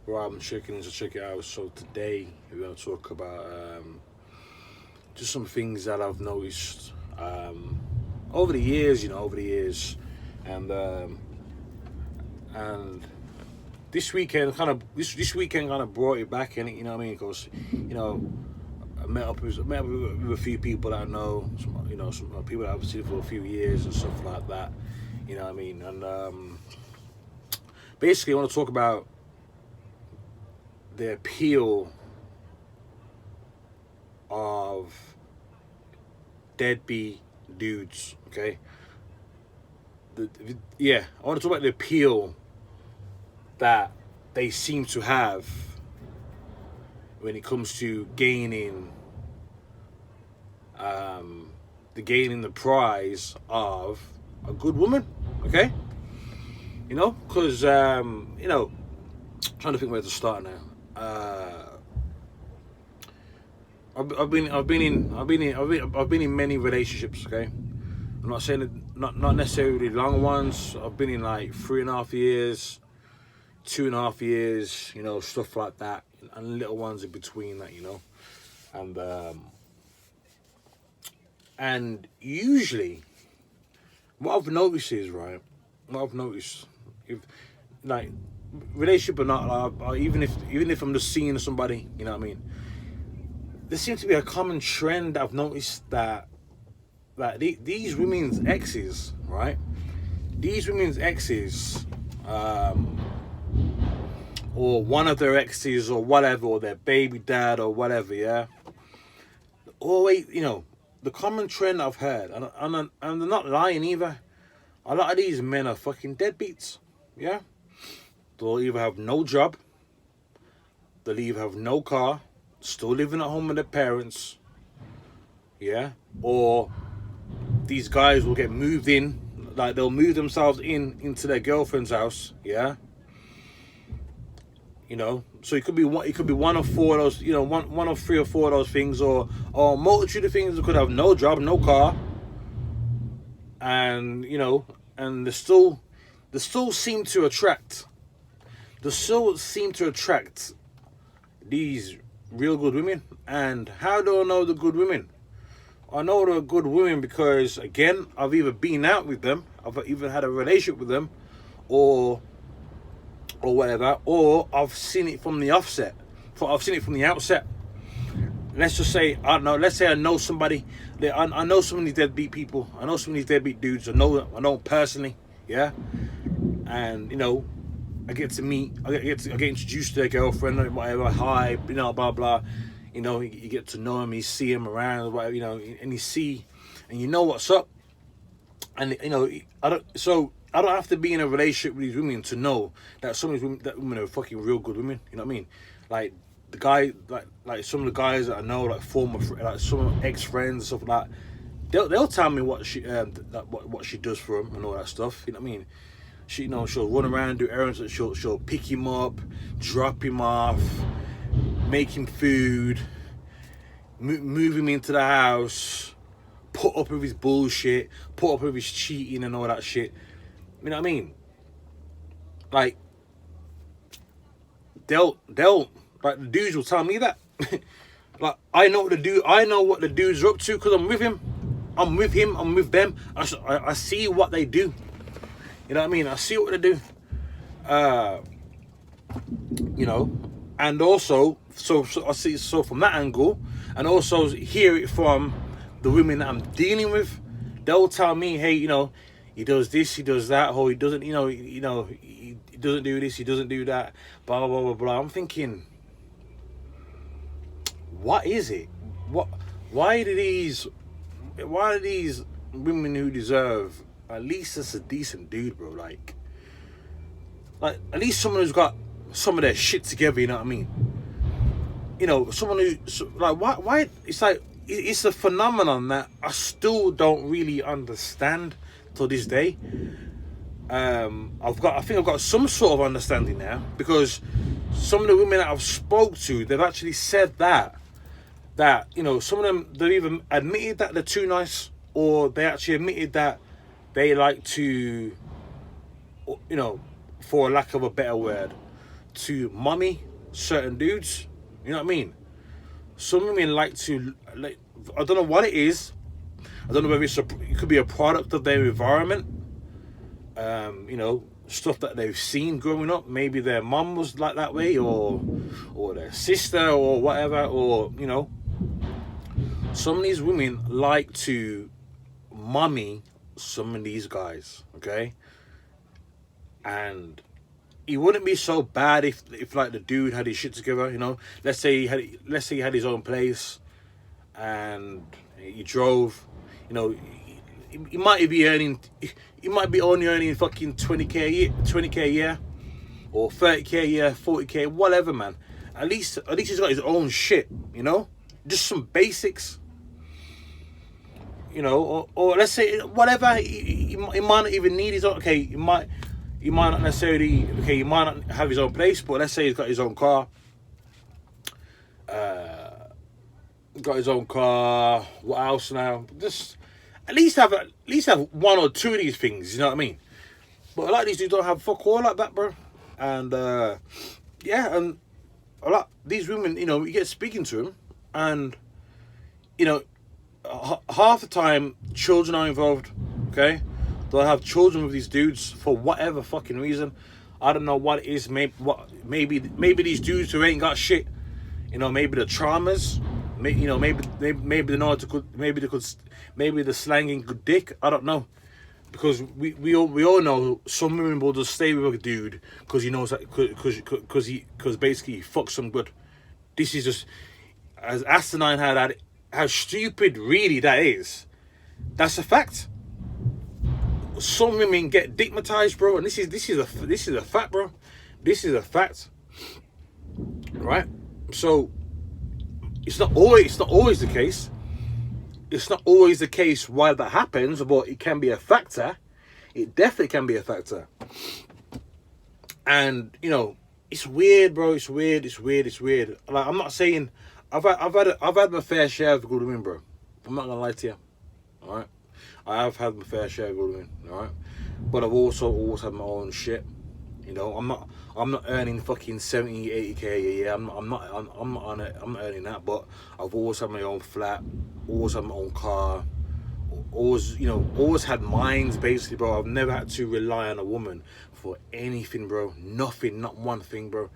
where I'm checking to check it out. So today we're gonna talk about just some things that I've noticed over the years, and and this weekend this weekend kind of brought it back in it. You know what I mean? Because I met up with a few people that I know, some people that I've seen for a few years and stuff like that. You know what I mean? And basically, I want to talk about the appeal of deadbeat dudes. Okay, yeah, I want to talk about the appeal that they seem to have when it comes to gaining the prize of a good woman. Okay, because trying to think where to start now. I've been in many relationships. Okay, I'm not saying that, not necessarily long ones. I've been in like 3.5 years, 2.5 years, stuff like that, and little ones in between that, and usually what I've noticed is if like relationship or not, or even if I'm just seeing somebody, you know what I mean. There seems to be a common trend I've noticed that these women's exes, right? These women's exes, or one of their exes or whatever, or their baby dad or whatever, yeah. Always, the common trend I've heard, and they're not lying either. A lot of these men are fucking deadbeats, yeah. They'll either have no job, they'll either have no car, still living at home with their parents, yeah, or these guys will get moved in, like they'll move themselves into their girlfriend's house, yeah. So it could be one of four of those, one of three or four of those things, or a multitude of things. They could have no job, no car, and and they still seem to attract these real good women. And how do I know the good women? I know they're good women because, again, I've either been out with them, I've even had a relationship with them, or whatever, or I've seen it from the offset. I've seen it from the outset. Let's just say, I don't know, let's say I know somebody, I know some of these deadbeat people, I know some of these deadbeat dudes, I know them personally, yeah? And, I get introduced to their girlfriend, or whatever, hi, blah, blah. You get to know him, you see him around, whatever, and you see, and you know what's up. And, I don't have to be in a relationship with these women to know that some of these women are fucking real good women. You know what I mean? Like the guy, like some of the guys that I know, like some ex-friends and stuff like that. They'll tell me what she does for them and all that stuff. You know what I mean? She'll run around, do errands. She'll pick him up, drop him off, make him food, move him into the house, put up with his bullshit, put up with his cheating and all that shit. You know what I mean? Like, they'll like, the dudes will tell me that. Like, I know what the dudes are up to because I'm with him. I'm with them. I see what they do. You know what I mean? I see what they do. And also, so I see, so from that angle, and also hear it from the women that I'm dealing with. They'll tell me, hey, he does this, he does that, or he doesn't, he doesn't do this, he doesn't do that, blah, blah, blah, blah. I'm thinking, what is it? Why do these women who deserve at least just a decent dude, bro, like at least someone who's got some of their shit together, you know what I mean? Someone who, like, why, it's like, it's a phenomenon that I still don't really understand till this day. I think I've got some sort of understanding now, because some of the women that I've spoke to, they've actually said that some of them, they've even admitted that they're too nice, or they actually admitted that they like to, for lack of a better word, to mommy certain dudes. You know what I mean? Some women like to, like, I don't know what it is. I don't know whether it could be a product of their environment. You know, stuff that they've seen growing up. Maybe their mum was like that way, or their sister, or whatever. Or, you know, some of these women like to mommy some of these guys, okay? And it wouldn't be so bad if like the dude had his shit together, you know. Let's say he had his own place, and he drove, you know. He might be only earning fucking 20k a year, or 30k a year, 40k, whatever, man. At least he's got his own shit, you know. Just some basics, you know. Or let's say whatever, he might not even need his own. Okay, he might not necessarily. Okay, he might not have his own place, but let's say he's got his own car. What else now? Just at least have one or two of these things. You know what I mean? But a lot of these dudes don't have fuck all like that, bro. And yeah, and a lot these women, you know, you get speaking to them, and you know, half the time children are involved. Okay, they'll have children with these dudes for whatever fucking reason. I don't know what it is. Maybe these dudes who ain't got shit. You know, maybe the traumas. You know, maybe they know how to. Maybe the slanging good dick. I don't know, because we all know some women will just stay with a dude because he knows that because basically he fucks them good. This is just as asinine how stupid really that is. That's a fact. Some women get digmatized, bro, and this is a fact, bro. This is a fact, right? So it's not always the case. It's not always the case why that happens, but it can be a factor. It definitely can be a factor. And you know, it's weird, bro. It's weird. Like, I'm not saying I've had my fair share of good women, bro. I'm not gonna lie to you. All right, I have had my fair share of good women. All right, but I've also always had my own shit. You know, I'm not earning fucking 70, 80k a year. I'm not earning that, but I've always had my own flat, always had my own car, always had mines, basically, bro. I've never had to rely on a woman for anything, bro. Nothing, not one thing, bro.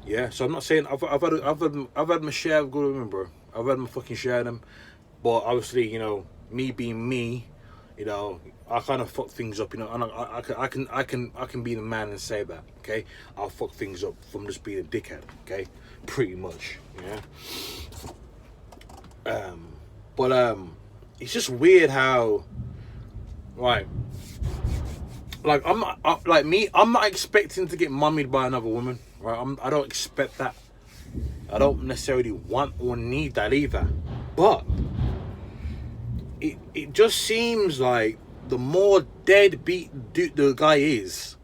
Yeah, so I'm not saying I've had my share of good women, bro. I've had my fucking share of them, but obviously, you know, me being me, you know, I kind of fuck things up, you know, and I can be the man and say that, okay? I'll fuck things up from just being a dickhead, okay? Pretty much, yeah. But it's just weird how, right? Like I'm not expecting to get mummied by another woman, right? I don't expect that. I don't necessarily want or need that either, but it just seems like the more deadbeat the guy is,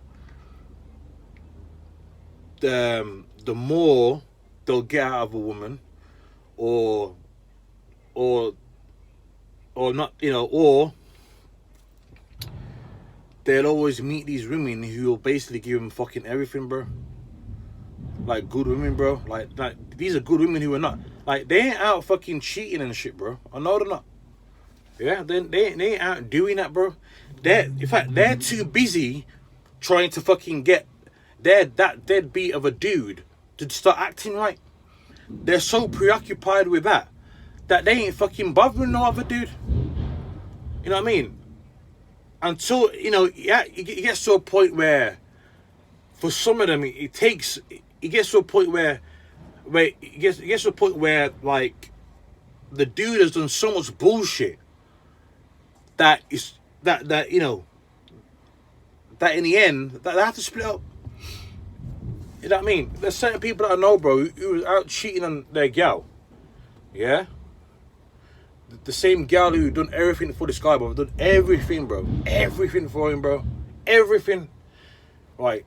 the more they'll get out of a woman, or not, you know, or they'll always meet these women who will basically give them fucking everything, bro. Like good women, bro. Like these are good women who are not, like, they ain't out fucking cheating and shit, bro. I know they're not. Yeah, they ain't out doing that, bro. In fact, they're too busy trying to fucking get that deadbeat of a dude to start acting right. They're so preoccupied with that they ain't fucking bothering no other dude. You know what I mean? Until, you know, yeah, it gets to a point where, for some of them, it gets to a point where like the dude has done so much bullshit that you know, that in the end that they have to split up. You know what I mean? There's certain people that I know, bro, who was out cheating on their gal. Yeah? The same gal who done everything for this guy, bro. Done everything, bro. Everything for him, bro. Everything. Right.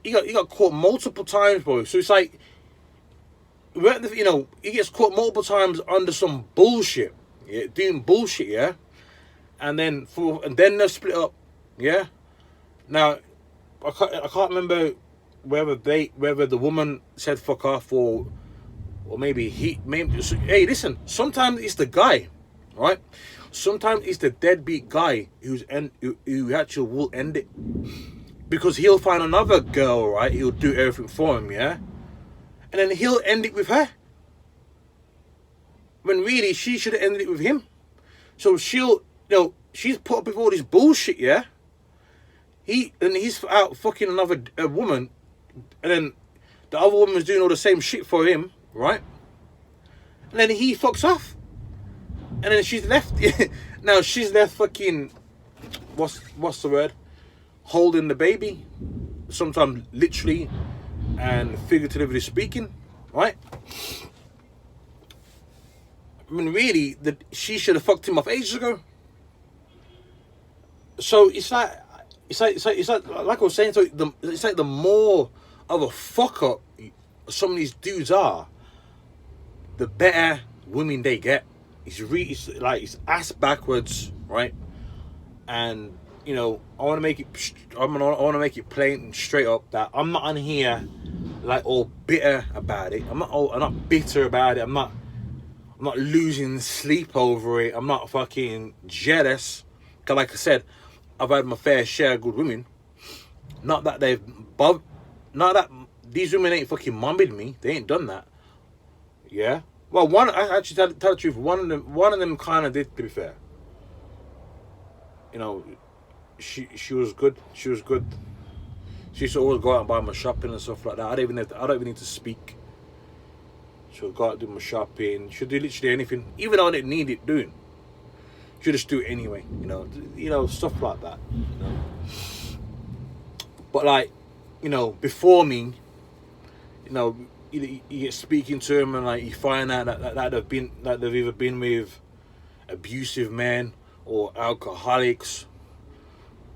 He got caught multiple times, bro. So it's like, you know, he gets caught multiple times under some bullshit. Yeah, doing bullshit, yeah? And then they'll split up. Yeah? Now, I can't remember whether the woman said fuck off, or maybe hey, listen, sometimes it's the guy, right? Sometimes it's the deadbeat guy who actually will end it, because he'll find another girl, right? He'll do everything for him, yeah, and then he'll end it with her, when really she should have ended it with him. So she's put up with all this bullshit, yeah. He's out fucking another woman, and then the other woman's doing all the same shit for him, right? And then he fucks off, and then she's left. Now she's left fucking, what's the word? Holding the baby, sometimes literally and figuratively speaking, right? I mean, really, she should have fucked him off ages ago. So it's like I was saying. So it's like the more of a fuck up some of these dudes are, the better women they get. It's ass backwards, right? And I want to make it plain and straight up that I'm not on here like all bitter about it. I'm not bitter about it. I'm not losing sleep over it. I'm not fucking jealous. Cause like I said, I've had my fair share of good women. Not that these women ain't fucking mummied me. They ain't done that. Yeah. Well, I actually tell the truth. One of them kind of did. To be fair, she was good. She was good. She used to always go out and buy my shopping and stuff like that. I don't even need to speak. She'll go out and do my shopping. She'll do literally anything, even though I didn't need it doing. She'll just do it anyway. Stuff like that. But like, before me, you get speaking to them, and like you find out that they've either been with abusive men or alcoholics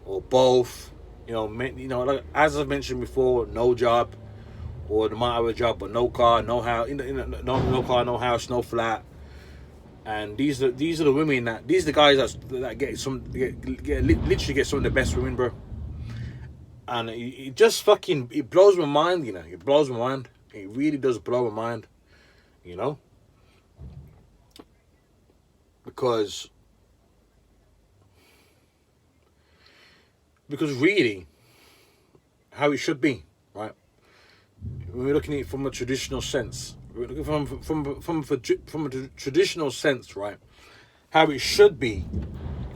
or both. Like as I've mentioned before, no job, or they might have a job but no car, no house, no car, no house, no flat. And these are the women these are the guys that literally get some of the best women, bro. And it just fucking, it blows my mind, It blows my mind. It really does blow my mind, Because really, how it should be, right? When we're looking at it from a traditional sense, we're looking from a traditional sense, right? How it should be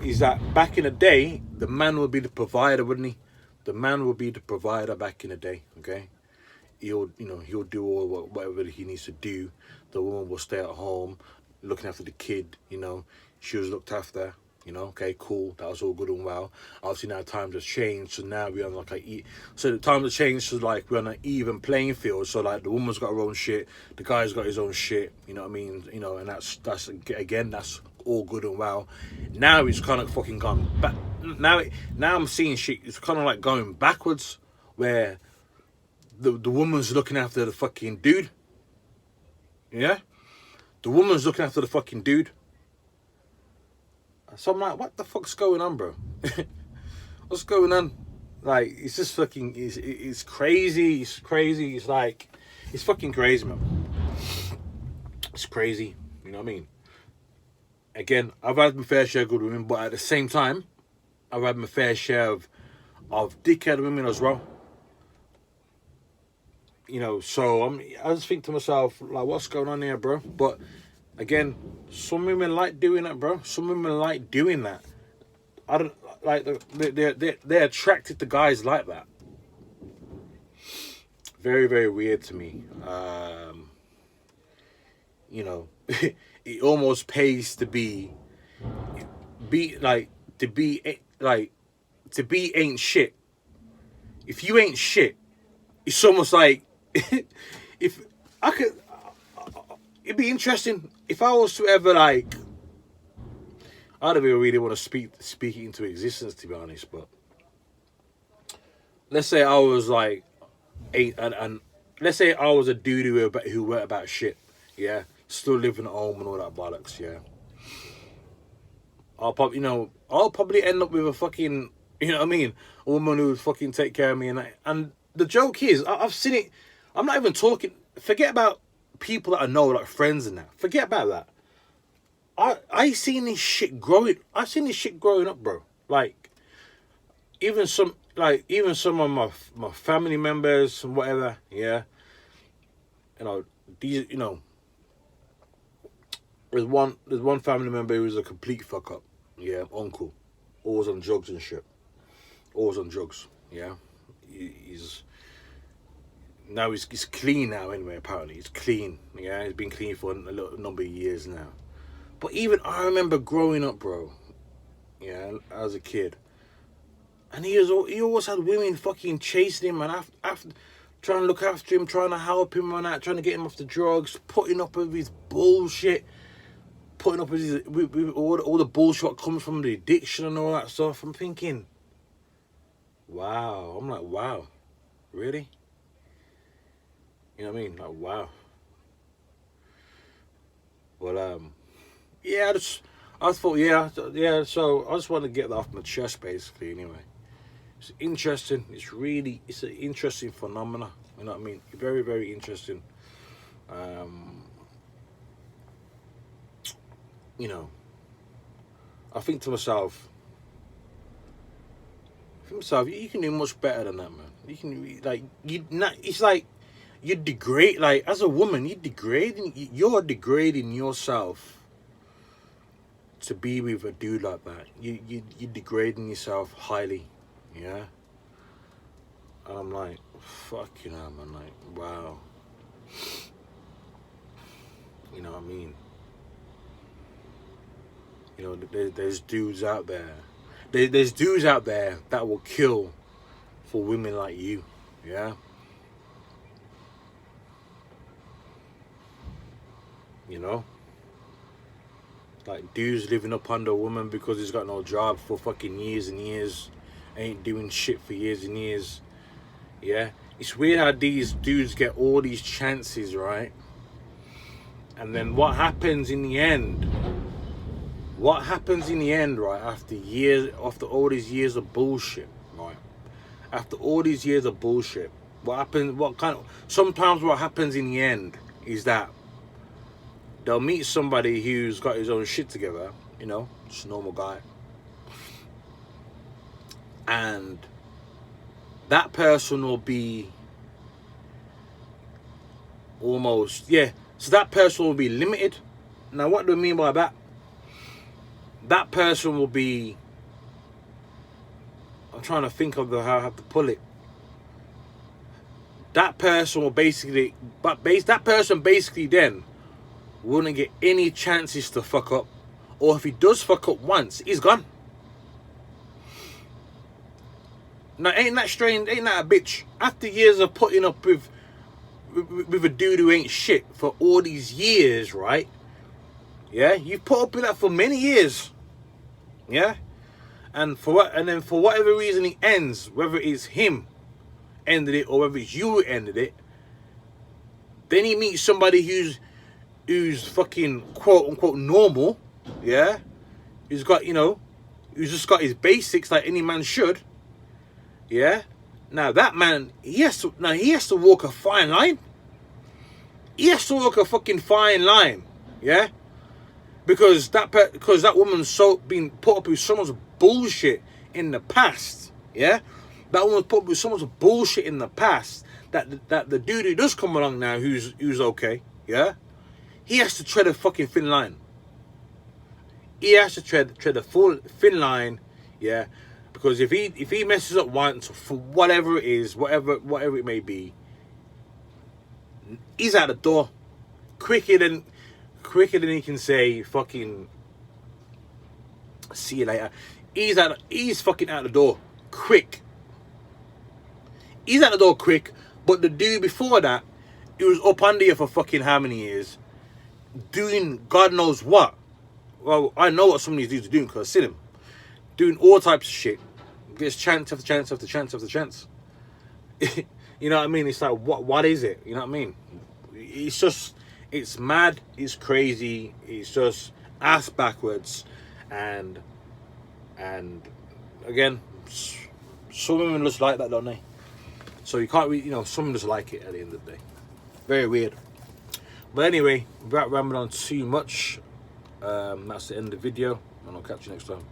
is that back in the day, the man would be the provider, wouldn't he? The man will be the provider back in the day, okay? He'll do all whatever he needs to do. The woman will stay at home, looking after the kid, She was looked after, okay, cool. That was all good and well. Obviously now times have changed, so now we're on so the times have changed, so like we're on an even playing field. So like the woman's got her own shit, the guy's got his own shit, you know what I mean? And that's again, that's all good and well. Now it's kind of fucking gone back. Now I'm seeing shit. It's kind of like going backwards, where the woman's looking after the fucking dude. Yeah, the woman's looking after the fucking dude. So I'm like, what the fuck's going on, bro? What's going on? Like, it's just fucking, it's crazy. It's crazy. It's like, it's fucking crazy, man. It's crazy. You know what I mean? Again, I've had my fair share of good women, but at the same time, I've had my fair share of dickhead women as well. So I just think to myself, like, what's going on here, bro? But again, some women like doing that, bro. Some women like doing that. I don't like. They're attracted to guys like that. Very, very weird to me. It almost pays to be ain't shit. If you ain't shit, it's almost like if I could. It'd be interesting if I was to ever I don't even really want to speak it into existence, to be honest. But let's say I was like and let's say I was a dude who went about shit, yeah, still living at home and all that bollocks, yeah. I'll probably end up with a fucking, a woman who would fucking take care of me, and the joke is, I've seen it. I'm not even talking. Forget about people that I know, like friends and that. Forget about that. I seen this shit growing. I seen this shit growing up, bro. Like even some of my family members and whatever. Yeah, these there's one family member who was a complete fuck up. Yeah, uncle, always on drugs and shit. Always on drugs. Yeah, he's clean now anyway. Apparently he's clean. Yeah, he's been clean for a little number of years now. But even I remember growing up, bro. Yeah, as a kid, and he always had women fucking chasing him, and after trying to look after him, trying to help him on that, trying to get him off the drugs, putting up with his bullshit, putting up with all the bullshit that comes from the addiction and all that stuff. I'm thinking, wow. I'm like, wow, really? You know what I mean? Like, wow. Well, yeah, I thought, yeah. So I just want to get that off my chest, basically. Anyway, it's interesting. It's an interesting phenomena. You know what I mean? Very, very interesting. I think to myself, you can do much better than that, man. You can it's like you degrade, like as a woman, you're degrading yourself to be with a dude like that. You're degrading yourself highly, yeah. And I'm like, fuck, man. Like, wow. You know what I mean? There's dudes out there. There's dudes out there that will kill for women like you, yeah. Like dudes living up under a woman because he's got no job for fucking years and years, ain't doing shit for years and years. Yeah, it's weird how these dudes get all these chances, right? And then what happens in the end? Right? After all these years of bullshit, right? After all these years of bullshit, what happens? Sometimes what happens in the end is that they'll meet somebody who's got his own shit together, just a normal guy. And that person will be almost, so that person will be limited. Now, what do I mean by that? That person will be, I'm trying to think of how I have to pull it. That person will basically, that person basically then wouldn't get any chances to fuck up. Or if he does fuck up once, he's gone. Now, ain't that strange? Ain't that a bitch? After years of putting up with a dude who ain't shit for all these years, right? Yeah, you've put up with that for many years. Yeah? And for whatever reason it ends, whether it's him ended it or whether it's you who ended it, then he meets somebody who's fucking quote unquote normal, yeah, who's got, who's just got his basics like any man should, yeah. Now that man, he has to walk a fine line. He has to walk a fucking fine line, yeah, because that woman's been put up with so much bullshit in the past, yeah. That woman's put up with so much bullshit in the past that the dude who does come along now, who's okay, yeah. He has to tread a fucking thin line. He has to tread a full thin line, yeah. Because if he messes up once for whatever it is, whatever it may be, he's out the door quicker than he can say fucking see you later. He's fucking out the door quick. He's out the door quick. But the dude before that, he was up under you for fucking how many years? Doing God knows what. Well, I know what some of these dudes are doing because I've seen him doing all types of shit. Gets chance after chance after chance after chance. You know what I mean? It's like, what is it? You know what I mean? It's mad, it's crazy, it's just ass backwards, and again, some women just like that, don't they? So you can't really, you know, some just like it at the end of the day. Very weird. But anyway, without rambling on too much, that's the end of the video, and I'll catch you next time.